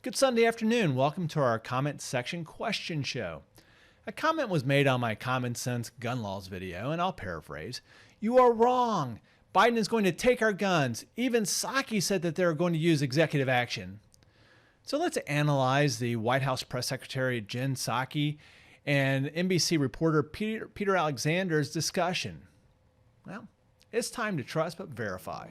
Good Sunday afternoon. Welcome to our comment section question show. A comment was made on my Common Sense Gun Laws video, and I'll paraphrase. You are wrong. Biden is going to take our guns. Even Psaki said that they're going to use executive action. So let's analyze the White House Press Secretary Jen Psaki and NBC reporter Peter Alexander's discussion. Well, it's time to trust but verify.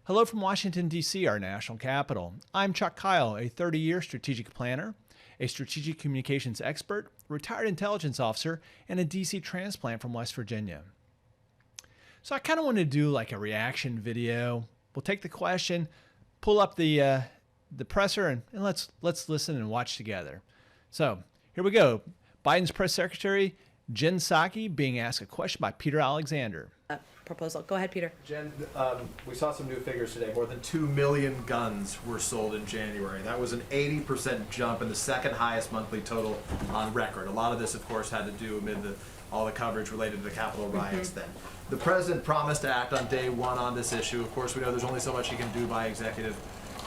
Hello from Washington, D.C., our national capital. I'm Chuck Kyle, a 30-year strategic planner, a strategic communications expert, retired intelligence officer, and a D.C. transplant from West Virginia. So I kind of want to do like a reaction video. We'll take the question, pull up the presser, and let's listen and watch together. So here we go. Biden's press secretary, Jen Psaki, being asked a question by Peter Alexander. Proposal. Go ahead, Peter. Jen, we saw some new figures today. More than 2 million guns were sold in January. That was an 80% jump and the second highest monthly total on record. A lot of this, of course, had to do amid all the coverage related to the Capitol riots then. The president promised to act on day one on this issue. Of course, we know there's only so much he can do by executive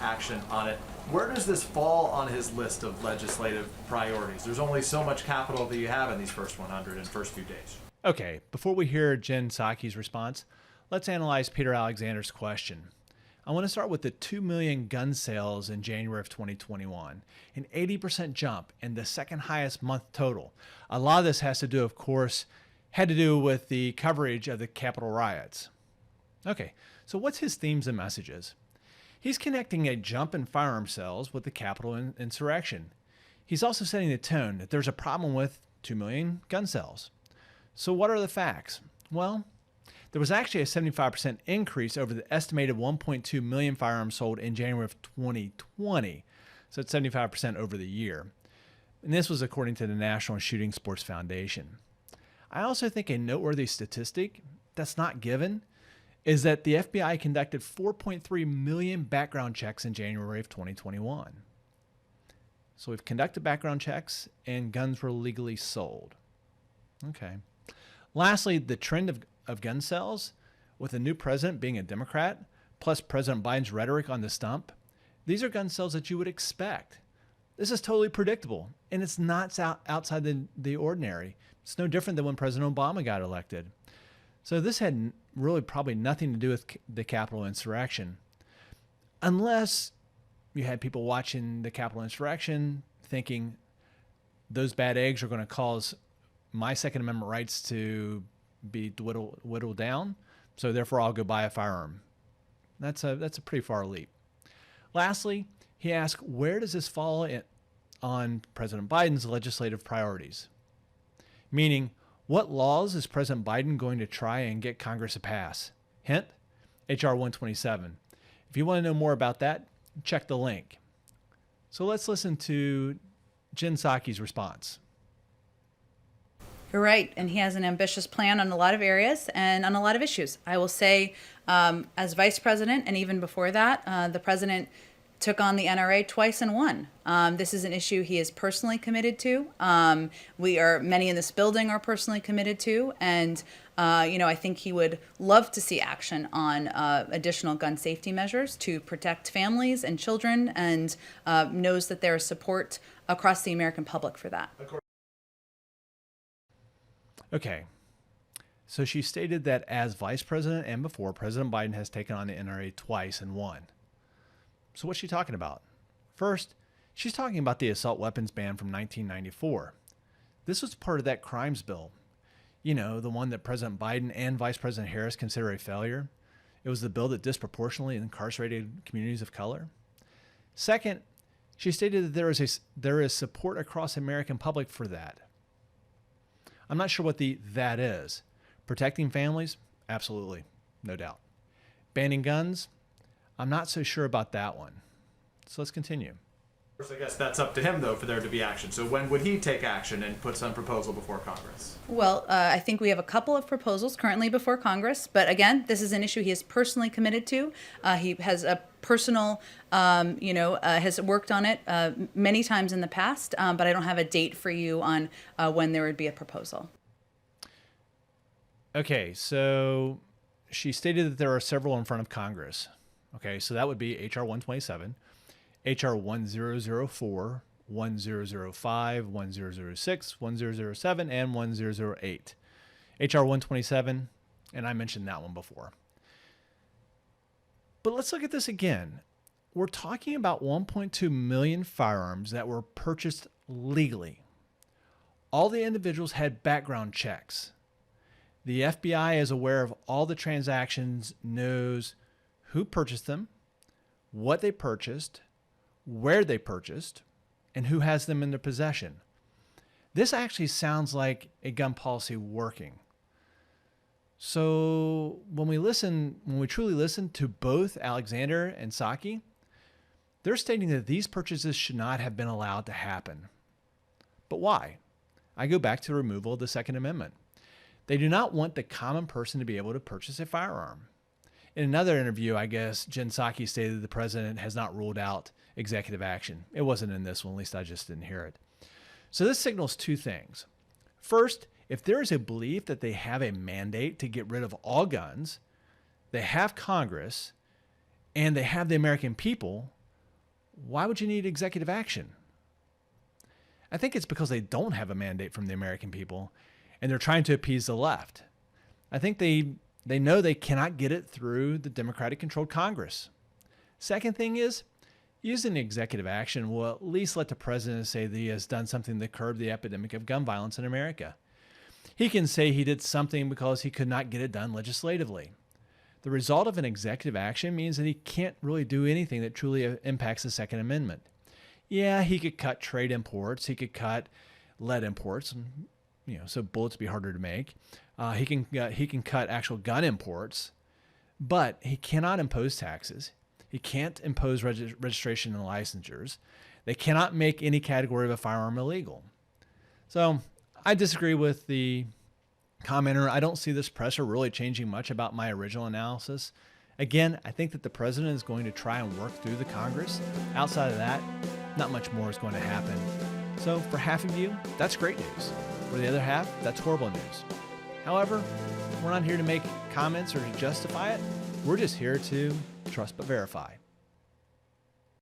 action on it. Where does this fall on his list of legislative priorities? There's only so much capital that you have in these first 100 and first few days. Okay, before we hear Jen Psaki's response, let's analyze Peter Alexander's question. I want to start with the 2 million gun sales in January of 2021, an 80% jump and the second highest month total. A lot of this has to do, of course, had to do with the coverage of the Capitol riots. Okay, so what's his themes and messages? He's connecting a jump in firearm sales with the Capitol insurrection. He's also setting the tone that there's a problem with 2 million gun sales. So what are the facts? Well, there was actually a 75% increase over the estimated 1.2 million firearms sold in January of 2020. So it's 75% over the year. And this was according to the National Shooting Sports Foundation. I also think a noteworthy statistic that's not given is that the FBI conducted 4.3 million background checks in January of 2021. So we've conducted background checks and guns were legally sold. Okay. Lastly, the trend of gun sales, with the new president being a Democrat, plus President Biden's rhetoric on the stump, these are gun sales that you would expect. This is totally predictable, and it's not outside the ordinary. It's no different than when President Obama got elected. So this had really probably nothing to do with the Capitol insurrection, unless you had people watching the Capitol insurrection thinking those bad eggs are going to cause my Second Amendment rights to be whittled down, so therefore I'll go buy a firearm. That's a pretty far leap. Lastly, he asked, where does this fall on President Biden's legislative priorities? Meaning, what laws is President Biden going to try and get Congress to pass? Hint, H.R. 127. If you want to know more about that, check the link. So let's listen to Jen Psaki's response. You're right, and he has an ambitious plan on a lot of areas and on a lot of issues. I will say, as vice president, and even before that, the president took on the NRA twice and won. This is an issue he is personally committed to. Many in this building are personally committed to, and I think he would love to see action on additional gun safety measures to protect families and children, and knows that there is support across the American public for that. Okay, so she stated that as vice president and before, President Biden has taken on the NRA twice and won. So what's she talking about? First, she's talking about the assault weapons ban from 1994. This was part of that crimes bill. You know, the one that President Biden and Vice President Harris consider a failure. It was the bill that disproportionately incarcerated communities of color. Second, she stated that there is support across the American public for that. I'm not sure what that is. Protecting families? Absolutely, no doubt. Banning guns? I'm not so sure about that one. So let's continue. Of course, I guess that's up to him, though, for there to be action. So when would he take action and put some proposal before Congress? Well, I think we have a couple of proposals currently before Congress. But again, this is an issue he is personally committed to. He has a personal, has worked on it many times in the past. But I don't have a date for you on when there would be a proposal. Okay, so she stated that there are several in front of Congress. Okay, so that would be H.R. 127, H.R. 1004, 1005, 1006, 1007, and 1008. H.R. 127, and I mentioned that one before. But let's look at this again. We're talking about 1.2 million firearms that were purchased legally. All the individuals had background checks. The FBI is aware of all the transactions, knows who purchased them, what they purchased, where they purchased, and who has them in their possession. This actually sounds like a gun policy working. So when we truly listen to both Alexander and Psaki, they're stating that these purchases should not have been allowed to happen. But why? I go back to the removal of the Second Amendment. They do not want the common person to be able to purchase a firearm. In another interview, I guess, Jen Psaki stated that the president has not ruled out executive action. It wasn't in this one, at least I just didn't hear it. So this signals two things. First, if there is a belief that they have a mandate to get rid of all guns, they have Congress, and they have the American people, why would you need executive action? I think it's because they don't have a mandate from the American people, and they're trying to appease the left. I think they know they cannot get it through the Democratic-controlled Congress. Second thing is, using executive action will at least let the president say that he has done something to curb the epidemic of gun violence in America. He can say he did something because he could not get it done legislatively. The result of an executive action means that he can't really do anything that truly impacts the Second Amendment. Yeah, he could cut trade imports. He could cut lead imports, so bullets be harder to make. He can cut actual gun imports, but he cannot impose taxes. He can't impose registration and licensures. They cannot make any category of a firearm illegal. So I disagree with the commenter. I don't see this presser really changing much about my original analysis. Again, I think that the president is going to try and work through the Congress. Outside of that, not much more is going to happen. So for half of you, that's great news. For the other half, that's horrible news. However, we're not here to make comments or to justify it. We're just here to trust but verify.